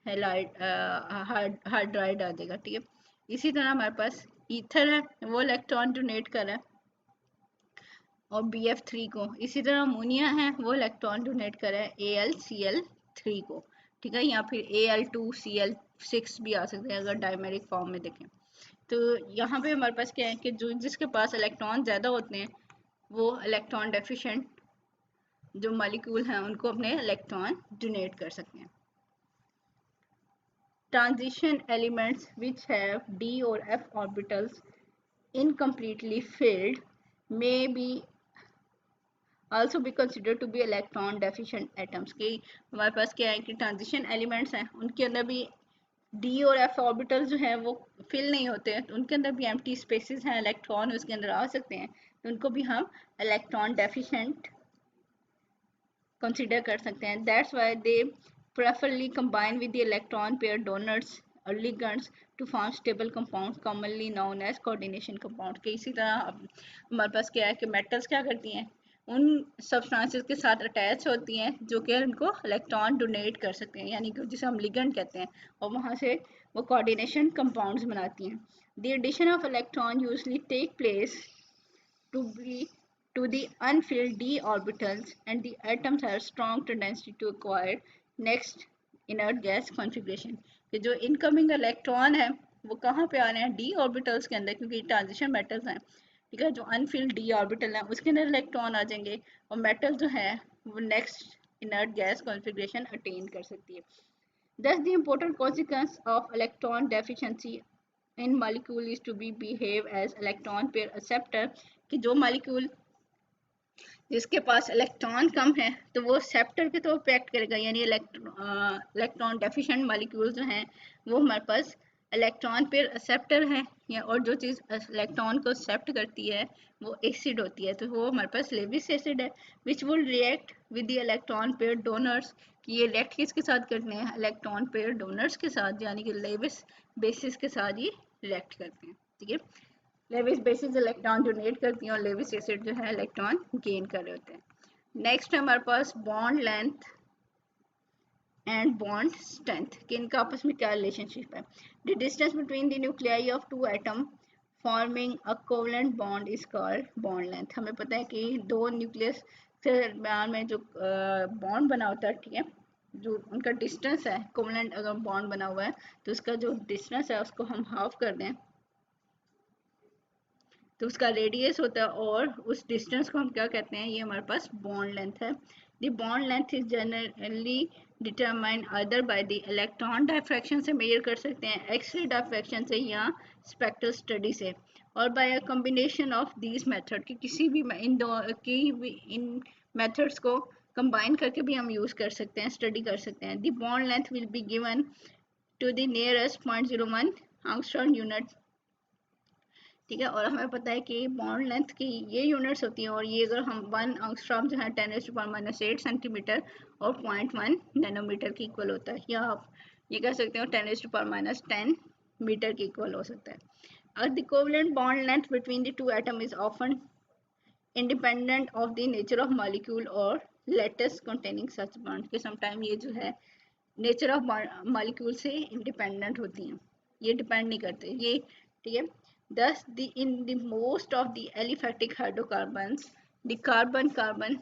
हाइड्राइड आ जाएगा, ठीक है। इसी तरह हमारे पास ईथर है, वो इलेक्ट्रॉन डोनेट कर रहा है और BF3 को। इसी तरह अमोनिया है, वो इलेक्ट्रॉन डोनेट कर रहा है AlCl3 को, ठीक है, या फिर Al2Cl6 भी आ सकते हैं अगर डायमेरिक फॉर्म में देखें। तो यहाँ पे हमारे पास क्या है कि जो जिसके पास इलेक्ट्रॉन ज़्यादा होते हैं वो इलेक्ट्रॉन डेफिशिएंट जो मॉलिक्यूल हैं उनको अपने इलेक्ट्रॉन डोनेट कर सकते हैं। transition elements which have d or f orbitals incompletely filled may be also be considered to be electron deficient atoms। कि हमारे पास क्या है कि ट्रांजिशन एलिमेंट्स हैं, उनके अंदर भी डी और एफ ऑर्बिटल जो है वो फिल नहीं होते हैं, तो उनके अंदर भी एम्प्टी स्पेसेस हैं, इलेक्ट्रॉन उसके अंदर आ सकते हैं, तो उनको भी हम इलेक्ट्रॉन डेफिशिएंट कंसिडर कर सकते हैं। That's why they preferably combine with the electron pair donors और ligands to form stable compound commonly known as coordination compound. के इसी तरह हमारे पास क्या है कि मेटल्स क्या करती हैं, उन सब्सटेंसेस के साथ अटैच होती हैं जो कि उनको इलेक्ट्रॉन डोनेट कर सकते हैं, यानी कि जिसे हम लिगेंड कहते हैं, और वहाँ से वो कोऑर्डिनेशन कंपाउंड्स बनाती हैं। The addition of electron usually take place to be to the unfilled d orbitals, and the atoms have strong tendency to acquire next inert gas configuration। कि जो इनकमिंग इलेक्ट्रॉन है वो कहाँ पे आ रहे हैं, डी ऑर्बिटल्स के अंदर, क्योंकि ट्रांजिशन मेटल्स हैं, ठीक है। जो अनफिल्ड डी ऑर्बिटल है उसके अंदर इलेक्ट्रॉन आ जाएंगे, और मेटल जो है वो next inert gas configuration attain कर सकती है। Thus the important consequence of electron deficiency in molecule is to be behave as electron pair acceptor। कि जो मॉलिक्यूल जिसके पास इलेक्ट्रॉन कम है तो वो सेप्टर के तौर पे एक्ट करेगा, यानी इलेक्ट्रॉन डेफिशिएंट मॉलिक्यूल जो हैं वो हमारे पास इलेक्ट्रॉन पेयर एक्सेप्टर है, या और जो चीज़ इलेक्ट्रॉन को एक्सेप्ट करती है वो एसिड होती है, तो वो हमारे पास लेविस एसिड है, which will react with the electron pair donors. कि ये रिएक्ट किसके साथ करते हैं, इलेक्ट्रॉन पेयर डोनर्स के साथ, यानी कि लेविस बेसिस के साथ ये रिएक्ट करते हैं, ठीक है। लेविस बेसिस इलेक्ट्रॉन डोनेट करती हैं और लेविस एसिड जो है इलेक्ट्रॉन गेन कर रहे होते हैं। नेक्स्ट है हमारे पास bond length and bond strength, कि इनका आपस में क्या रिलेशनशिप है। The distance between the nuclei of two atom forming a covalent bond is called bond length. हमें पता है कि दो न्यूक्लियस के दरमियान में जो बॉन्ड बना होता है, ठीक है, जो उनका डिस्टेंस है, कोवलेंट अगर बॉन्ड बना हुआ है तो उसका जो डिस्टेंस है उसको हम हाफ कर दें तो उसका रेडियस होता है, और उस डिस्टेंस को हम क्या कहते हैं, ये हमारे पास बॉन्ड लेंथ है। The bond length is generally determined other by the electron diffraction से मेजर कर सकते हैं, एक्सरे डायफ्रैक्शन से या स्पेक्ट्रल स्टडी से, और by a combination of these method, कि किसी भी इन मेथड्स को कंबाइन करके भी हम यूज़ कर सकते हैं, स्टडी कर सकते हैं। The bond length will be given to the nearest 0.01 angstrom unit, ठीक है। और हमें पता है कि बॉन्ड लेंथ की ये यूनिट्स होती हैं, और ये अगर हम 1 एंगस्ट्रॉम जो है 10⁻⁻8 सेंटीमीटर और 0.1 नैनोमीटर के इक्वल होता है, या आप ये कह सकते हो 10⁻10 मीटर के इक्वल हो सकता है। The covalent bond length between the two atom is often independent of the nature of molecule और लेटेस्ट कंटेनिंग सच बॉन्ड, के समटाइम ये जो है नेचर ऑफ मॉलिक्यूल से इंडिपेंडेंट होती हैं, ये डिपेंड नहीं करते ये, ठीक है। Thus, in the most of the aliphatic hydrocarbons, the carbon-carbon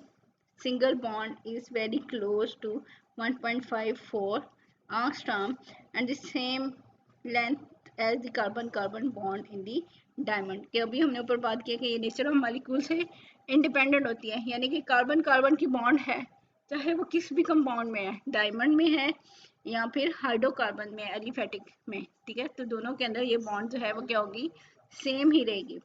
single bond is very close to 1.54 angstrom and the same length as the carbon-carbon bond in the diamond। कि अभी हमने ऊपर बात किया कि ये नेचर ऑफ मॉलिक्यूल से independent होती है, यानी कि कार्बन कार्बन की बॉन्ड है चाहे वो किस भी कंपाउंड में है, डायमंड में है या फिर हाइड्रोकार्बन में, एलिफेटिक में, ठीक है। तो दोनों के अंदर ये बॉन्ड जो है वो क्या होगी, सेम ही रहेगी,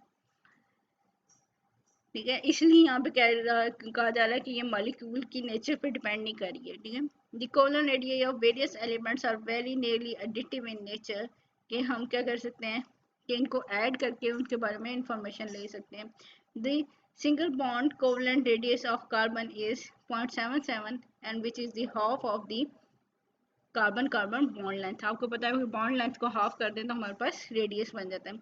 ठीक है। इसलिए यहाँ पे कहा जा रहा है कि ये मॉलिक्यूल की नेचर पे डिपेंड नहीं कर रही है, ठीक है। The covalent radius of various elements are very nearly additive in nature, कि हम क्या कर सकते हैं कि इनको ऐड करके उनके बारे में इंफॉर्मेशन ले सकते हैं। The single bond covalent radius of carbon is 0.77 and which is the half of the carbon carbon bond length. आपको पता है कि बॉन्ड लेंथ को हाफ कर दें तो हमारे पास रेडियस बन जाता है।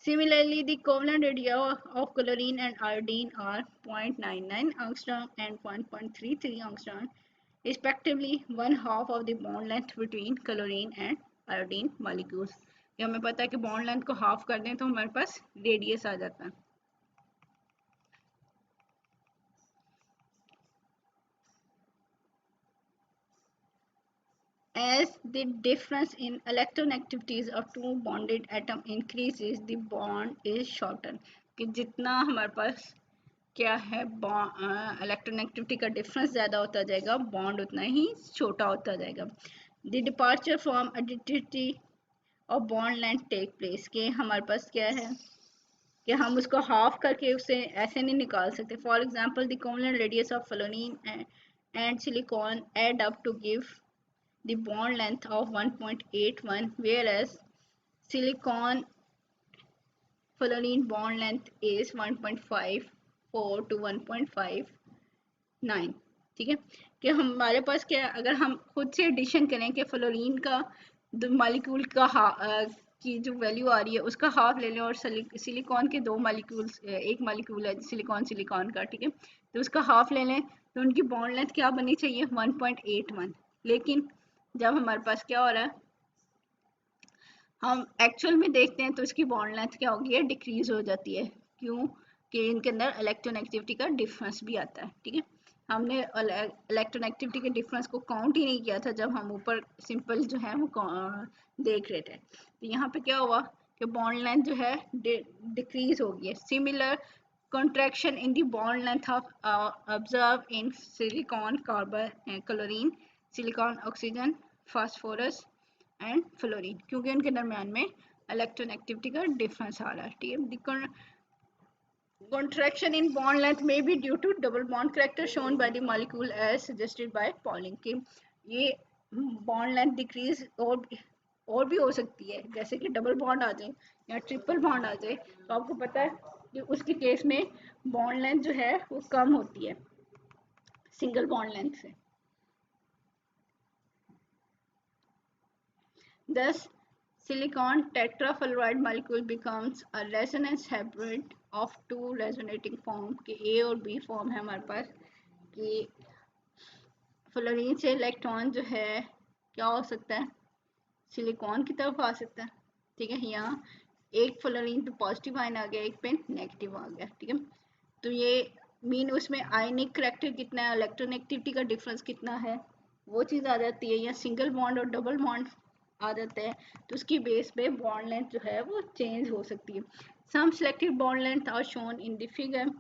Similarly, the covalent radii of chlorine and iodine are 0.99 angstrom and 1.33 angstrom, respectively, one half of the bond length between chlorine and iodine molecules। ये हमें पता है कि बॉन्ड लेंथ को हाफ कर दें तो हमारे पास रेडियस आ जाता है। As the difference in electronegativities of two bonded atom increases, the bond is shortened। कि जितना हमारे पास क्या है इलेक्ट्रोनेगेटिविटी का डिफरेंस ज़्यादा होता जाएगा, बॉन्ड उतना ही छोटा होता जाएगा। द डिपार्चर फ्रॉम आइडेंटिटी और बॉन्ड लेंथ टेक प्लेस, के हमारे पास क्या है कि हम उसको हाफ करके उसे ऐसे नहीं निकाल सकते. For example the covalent radius of fluorine and silicon add up to give the bond length of 1.81 whereas silicon fluorine bond length is 1.54 to 1.59. ठीक है कि हमारे पास क्या, अगर हम खुद से एडिशन करें कि फ्लोरीन का मॉलिक्यूल का की जो वैल्यू आ रही है उसका हाफ ले लें और सिलिकॉन के दो मॉलिक्यूल्स, एक मॉलिक्यूल है सिलिकॉन का, ठीक है, तो उसका हाफ ले लें तो उनकी बॉन्ड लेंथ क्या बननी चाहिए 1.81. लेकिन जब हमारे पास क्या हो रहा है, हम एक्चुअल में देखते हैं तो इसकी बॉन्ड लेंथ क्या होगी है, डिक्रीज हो जाती है. क्यों? कि इनके अंदर इलेक्ट्रोनेगेटिविटी का डिफरेंस भी आता है. ठीक है, हमने इलेक्ट्रोनेगेटिविटी के डिफरेंस को काउंट ही नहीं किया था जब हम ऊपर सिंपल जो है वो देख रहे थे. तो यहाँ पे क्या हुआ कि बॉन्ड लेंथ जो है डिक्रीज हो गई है. Similar contraction in the bond length of observed in silicon carbon chlorine silicon oxygen phosphorus and fluorine, क्योंकि उनके दरम्यान में इलेक्ट्रोनेगेटिविटी का डिफरेंस आ रहा है. ठीक है, contraction in bond length may be due to double bond character shown by the molecule as suggested by Pauling. कि ये bond length decrease और भी हो सकती है, जैसे कि डबल बॉन्ड आ जाए या ट्रिपल बॉन्ड आ जाए, तो आपको पता है कि उसके केस में बॉन्ड लेंथ जो है वो कम होती है सिंगल बॉन्ड लेंथ से. Thus, silicon tetrafluoride molecule becomes a resonance hybrid of two resonating form के A और B फॉर्म है हमारे पास. कि फ्लोरीन से इलेक्ट्रॉन जो है क्या हो सकता है, सिलिकॉन की तरफ आ सकता है. ठीक है, यहाँ एक फ्लोरीन पे पॉजिटिव आयन आ गया, एक पे नेगेटिव आ गया. ठीक है, तो ये मीन उसमें आयनिक करैक्टर कितना है, इलेक्ट्रोनेगेटिविटी का डिफरेंस कितना है, वो चीज़ आ जाती है. या सिंगल बॉन्ड और डबल बॉन्ड आ जाते हैं तो उसकी बेस पे बॉन्ड लेंथ जो है वो चेंज हो सकती है. Some selected bond length are shown in the figure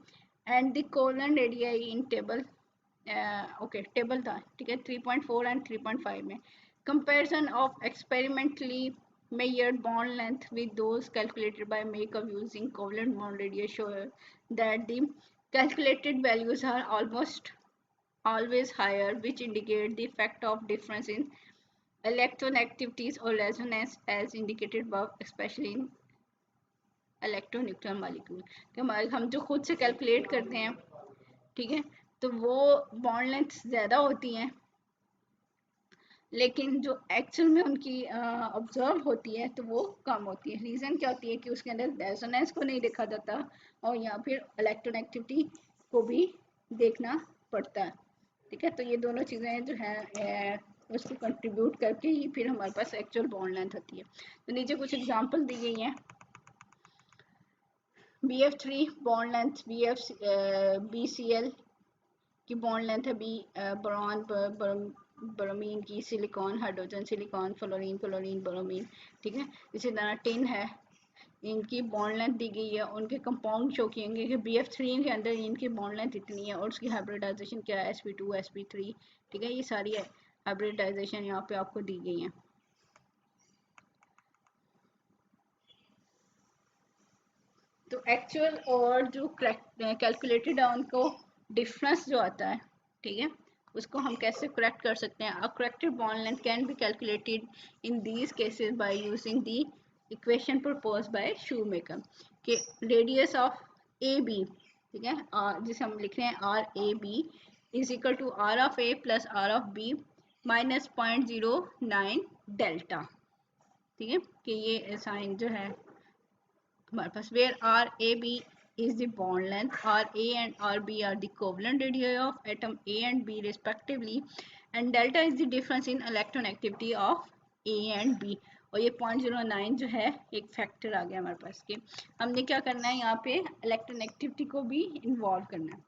and the covalent radii in table. Okay, table था. ठीक है, 3.4 एंड 3.5 में comparison of experimentally measured bond length with those calculated by makeup using covalent bond radius show that the calculated values are almost always higher, which indicate the effect of difference in electronegativities or resonance as indicated above, especially in electronuclear molecule. हम जो खुद से calculate करते हैं, ठीक है, तो वो बॉन्ड लेंथ ज़्यादा होती हैं, लेकिन जो एक्चुअल में उनकी ऑब्जर्व होती है तो वो कम होती है. रीज़न क्या होती है कि उसके अंदर रेजोनेंस को नहीं देखा जाता और या फिर इलेक्ट्रोनेगेटिविटी को भी देखना पड़ता है. ठीक है, तो ये दोनों चीज़ें जो है उसको कंट्रीब्यूट करके ही फिर हमारे पास एक्चुअल बॉन्ड लेंथ होती है. तो नीचे कुछ एग्जांपल दी गई हैं. BF3 बॉन्ड लेंथ, BCl की बॉन्ड लेंथ है, बोरॉन ब्रोमीन की, silicon hydrogen, silicon fluorine, fluorine bromine. ठीक है, इसी तरह टिन है, इनकी बॉन्ड लेंथ दी गई है, उनके कंपाउंड शो किएंगे कि BF3 के अंदर इनकी बॉन्ड लेंथ इतनी है और उसकी हाइब्रिडाइजेशन क्या है, sp2 sp3. ठीक है, ये सारी हाइब्रिडाइजेशन यहाँ पे आपको दी गई है. तो एक्चुअल और जो कैलकुलेटेड है उनको डिफरेंस जो आता है, ठीक है, उसको हम कैसे करेक्ट कर सकते हैं. A corrected bond length can be calculated in these cases by using the equation proposed by Schomaker कि रेडियस ऑफ ए बी, ठीक है, जिसे हम लिख रहे हैं R A B is equal to R of A plus R of B minus 0.09 delta. ठीक है, कि ये साइन जो है हमारे पास, where RAB is the bond length, RA and RB are the covalent radii of atom A and B respectively, and delta is the difference in electronegativity of A and B. और ये 0.09 जो है एक factor आ गया हमारे पास कि हमने क्या करना है, यहाँ पे इलेक्ट्रोनेगेटिविटी को भी इन्वॉल्व करना है.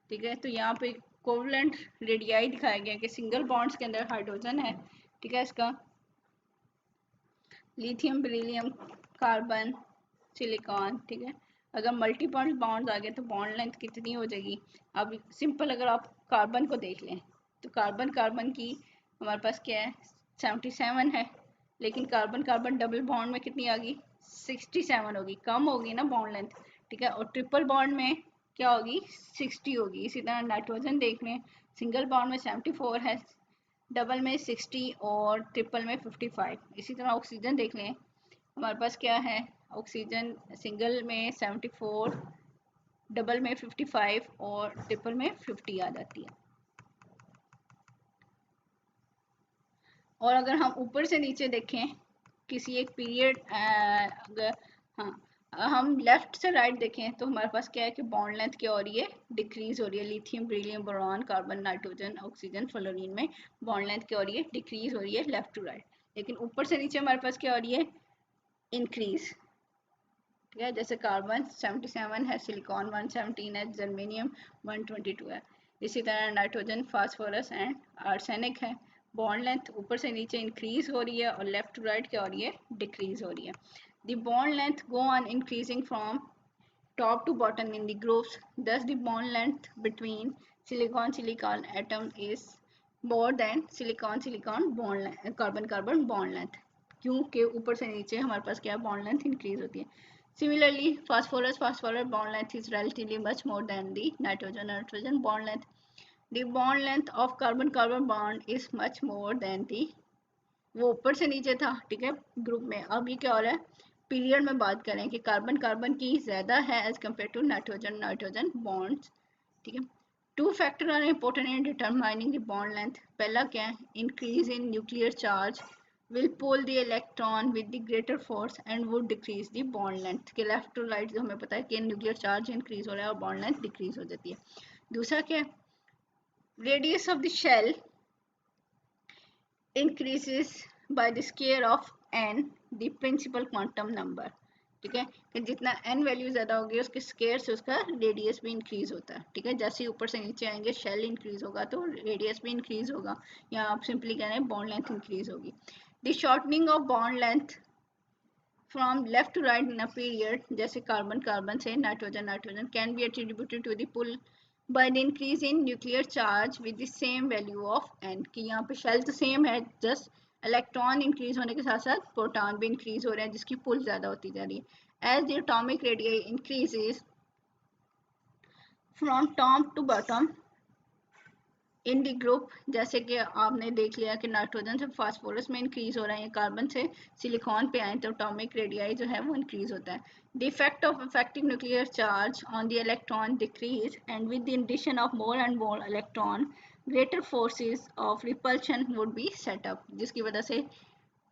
ठीक है, तो यहाँ पे कोवलेंट रेडियाई दिखाया गया कि सिंगल बॉन्ड्स के अंदर हाइड्रोजन है. ठीक है, इसका लिथियम, बेरिलियम, कार्बन, सिलिकॉन. ठीक है, अगर मल्टीपल बॉन्ड्स आ गए तो बॉन्ड लेंथ कितनी हो जाएगी. अब सिंपल अगर आप कार्बन को देख लें, तो कार्बन कार्बन की हमारे पास क्या है 77 है, लेकिन कार्बन कार्बन डबल बॉन्ड में कितनी आ गई 67 होगी, कम होगी ना बॉन्ड लेंथ, ठीक है। और ट्रिपल बॉन्ड में क्या होगी 60 होगी। इसी तरह नाइट्रोजन देख लें, सिंगल बॉन्ड में 74 है, डबल में 60 और ट्रिपल में 55। इसी तरह ऑक्सीजन देख लें, हमारे पास क्या है ऑक्सीजन सिंगल में 74, डबल में 55 और ट्रिपल में 50 आ जाती है। और अगर हम ऊपर से नीचे देखें किसी एक पीरियड अगर हाँ हम लेफ्ट से राइट देखें तो हमारे पास क्या है कि बॉन्ड लेंथ क्या हो रही है डिक्रीज हो रही है। Lithium beryllium boron carbon nitrogen oxygen fluorine में बॉन्ड लेंथ क्या हो रही है डिक्रीज हो रही है लेफ्ट टू राइट, लेकिन ऊपर से नीचे हमारे पास क्या हो रही है इंक्रीज, ठीक है। जैसे कार्बन 77 है, सिलिकॉन 117 है, जर्मेनियम 122 है। इसी तरह नाइट्रोजन फास्फोरस एंड आर्सेनिक है, बॉन्ड लेंथ ऊपर से नीचे इंक्रीज हो रही है और लेफ्ट टू राइट क्या हो रही है डिक्रीज हो रही है। The bond length go on increasing from top to bottom in the groups, thus the bond length between silicon silicon atom is more than silicon silicon bond length, carbon carbon bond length, क्योंकि ऊपर से नीचे हमारे पास क्या bond length increase होती है। Similarly, phosphorus phosphorus bond length is relatively much more than the nitrogen nitrogen bond length. The bond length of carbon carbon bond is much more than the, वो ऊपर से नीचे था, ठीक है ग्रुप में। अब ये क्या हो रहा है पीरियड में बात करें कि कार्बन कार्बन की ज़्यादा है as compare to nitrogen nitrogen bonds, ठीक है। Two factor are important in determining the bond length. पहला क्या है increase in nuclear charge will pull the electron with the greater force and would decrease the bond length, के left to right हमें पता है कि न्यूक्लियर चार्ज इंक्रीज हो रहा है और बॉन्ड लेंथ डिक्रीज हो जाती है। दूसरा क्या है radius of the shell increases by the square of n the principal quantum number, ठीक है कि जितना n वैल्यू ज़्यादा होगी उसके स्क्वायर से उसका रेडियस भी इंक्रीज होता है, ठीक है। जैसे ही ऊपर से नीचे आएंगे शेल इंक्रीज होगा तो रेडियस भी इंक्रीज होगा, या आप सिंपली कह रहे हैं बॉन्ड लेंथ इंक्रीज होगी। The shortening of bond length from left to right in a period, जैसे कार्बन कार्बन से nitrogen nitrogen can be attributed to the pull by the increase in nuclear charge with the same value of n, कि यहाँ पे shell तो same है, just electron increase होने के साथ साथ प्रोटॉन भी इंक्रीज हो रहे हैं जिसकी पुल ज़्यादा होती जा रही है। As the atomic radius increases from top to bottom in the group, जैसे कि आपने देख लिया कि नाइट्रोजन से फास्फोरस में इंक्रीज हो रहा है, कार्बन से सिलिकॉन पे आए तो एटॉमिक रेडियाई जो है वो इंक्रीज होता है। The effect of effective nuclear charge on the electron decrease and with the addition of more and more electron greater forces of repulsion would be set up, जिसकी वजह से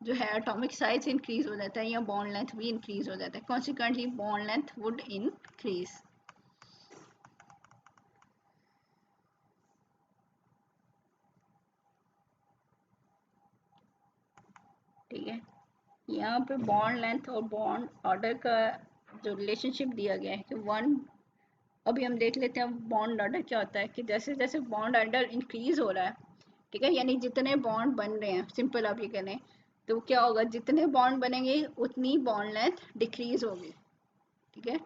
जो है एटॉमिक साइज इंक्रीज हो जाता है या बॉन्ड लेंथ भी इंक्रीज हो जाता है। Consequently bond length would increase. ठीक है, यहाँ पे बॉन्ड लेंथ और बॉन्ड ऑर्डर का जो रिलेशनशिप दिया गया है कि वन, अभी हम देख लेते हैं बॉन्ड ऑर्डर क्या होता है कि जैसे जैसे बॉन्ड ऑर्डर इंक्रीज हो रहा है, ठीक है, यानी जितने बॉन्ड बन रहे हैं सिंपल आप ये करें तो क्या होगा जितने बॉन्ड बनेंगे उतनी बॉन्ड लेंथ डिक्रीज होगी, ठीक है।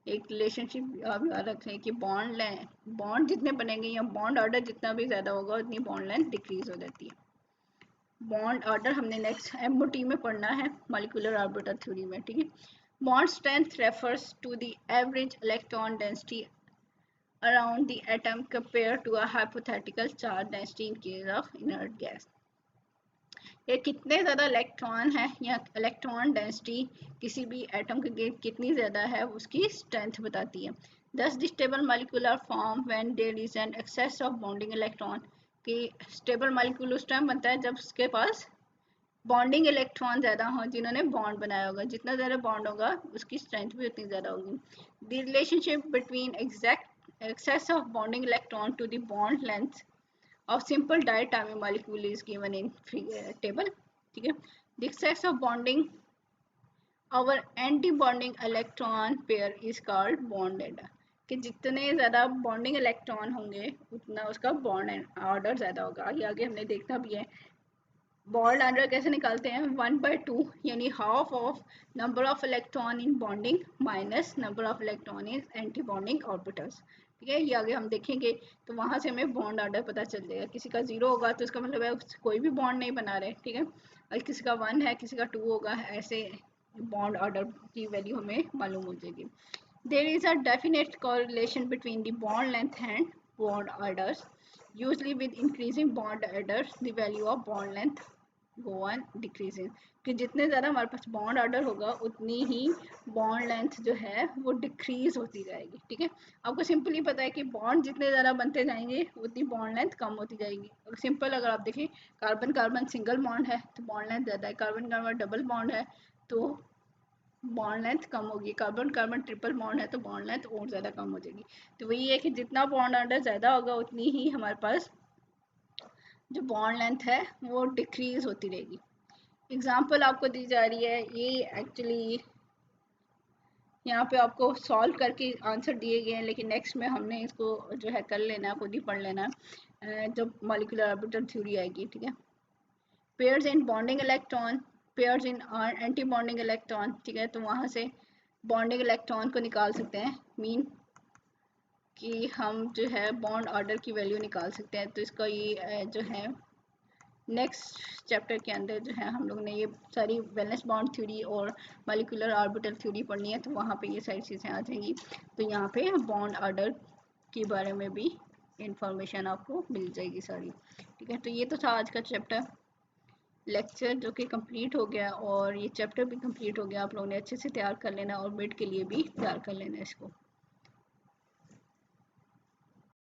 एक रिलेशनशिप आप याद रखें कि बॉन्ड जितने बनेंगे या बॉन्ड ऑर्डर जितना भी ज़्यादा होगा उतनी बॉन्ड लेंथ डिक्रीज हो जाती है। बॉन्ड ऑर्डर हमने नेक्स्ट एमओटी में पढ़ना है मॉलिक्यूलर ऑर्बिटल थ्योरी में, ठीक है। Bond strength refers to the average electron density around the atom compare to a hypothetical charge density in case of inert gas. ये कितने ज़्यादा इलेक्ट्रॉन है या इलेक्ट्रॉन डेंसिटी किसी भी एटम के कितनी ज़्यादा है उसकी स्ट्रेंथ बताती है। Thus the stable molecular form when there is an excess of bonding electron, कि स्टेबल मॉलिक्यूल उस टाइम बनता है जब उसके पास बॉन्डिंग इलेक्ट्रॉन ज़्यादा हो, जिन्होंने बॉन्ड बनाया होगा, जितना ज़्यादा बॉन्ड होगा उसकी स्ट्रेंथ भी उतनी ज़्यादा होगी। The relationship between exact excess of bonding electron to the bond length of simple diatomic molecule is given in table, ठीक है। The excess of bonding our anti-bonding electron pair is called bond order, कि जितने ज़्यादा bonding electron होंगे उतना उसका bond order ज़्यादा होगा। ये आगे हमने देखना भी है। बॉन्ड ऑर्डर कैसे निकालते हैं 1/2 यानी half of number of electron in bonding minus number of electron in anti bonding orbitals, ठीक है, ये आगे हम देखेंगे। तो वहां से हमें बॉन्ड ऑर्डर पता चल जाएगा। किसी का 0 होगा तो इसका मतलब है कोई भी बॉन्ड नहीं बना रहे, ठीक है। और किसी का 1 है, किसी का 2 होगा, ऐसे बॉन्ड ऑर्डर की वैल्यू हमें मालूम हो जाएगी। There is a definite correlation between the bond length and bond orders. Usually with increasing bond orders, the value of bond length go on decreasing. कि जितने ज़्यादा हमारे पास बॉन्ड ऑर्डर होगा उतनी ही बॉन्ड लेंथ जो है वो डिक्रीज होती जाएगी, ठीक है। आपको सिंपली पता है कि बॉन्ड जितने ज़्यादा बनते जाएंगे उतनी बॉन्ड लेंथ कम होती जाएगी। सिंपल अगर आप देखें, कार्बन कार्बन सिंगल बॉन्ड है तो बॉन्ड लेंथ ज़्यादा है, कार्बन कार्बन डबल बॉन्ड है तो बॉन्ड लेंथ कम होगी, कार्बन कार्बन ट्रिपल बॉन्ड है तो बॉन्ड लेंथ और ज़्यादा कम हो जाएगी। तो वही है कि जितना बॉन्ड ऑर्डर ज़्यादा होगा उतनी ही हमारे पास जो बॉन्ड लेंथ है वो डिक्रीज होती रहेगी। एग्जाम्पल आपको दी जा रही है, ये एक्चुअली यहाँ पे आपको सॉल्व करके आंसर दिए गए हैं, लेकिन नेक्स्ट में हमने इसको जो है कर लेना है, खुद ही पढ़ लेना है जब मॉलिक्यूलर ऑर्बिटल थ्योरी आएगी, ठीक है। Pairs in bonding electron, pairs in anti bonding electron, ठीक है। तो वहाँ से बॉन्डिंग इलेक्ट्रॉन को निकाल सकते हैं, मीन कि हम जो है बॉन्ड ऑर्डर की वैल्यू निकाल सकते हैं। तो इसका ये जो है नेक्स्ट चैप्टर के अंदर जो है हम लोग ने ये सारी वैलेंस बॉन्ड थ्योरी और मॉलिक्यूलर ऑर्बिटल थ्योरी पढ़नी है, तो वहाँ पे ये सारी चीज़ें आ जाएंगी। तो यहाँ पे बॉन्ड ऑर्डर के बारे में भी इंफॉर्मेशन आपको मिल जाएगी सारी, ठीक है। तो ये तो था आज का चैप्टर लेक्चर जो कि कंप्लीट हो गया, और ये चैप्टर भी कंप्लीट हो गया। आप लोगों ने अच्छे से तैयार कर लेना और मिड के लिए भी तैयार कर लेना इसको।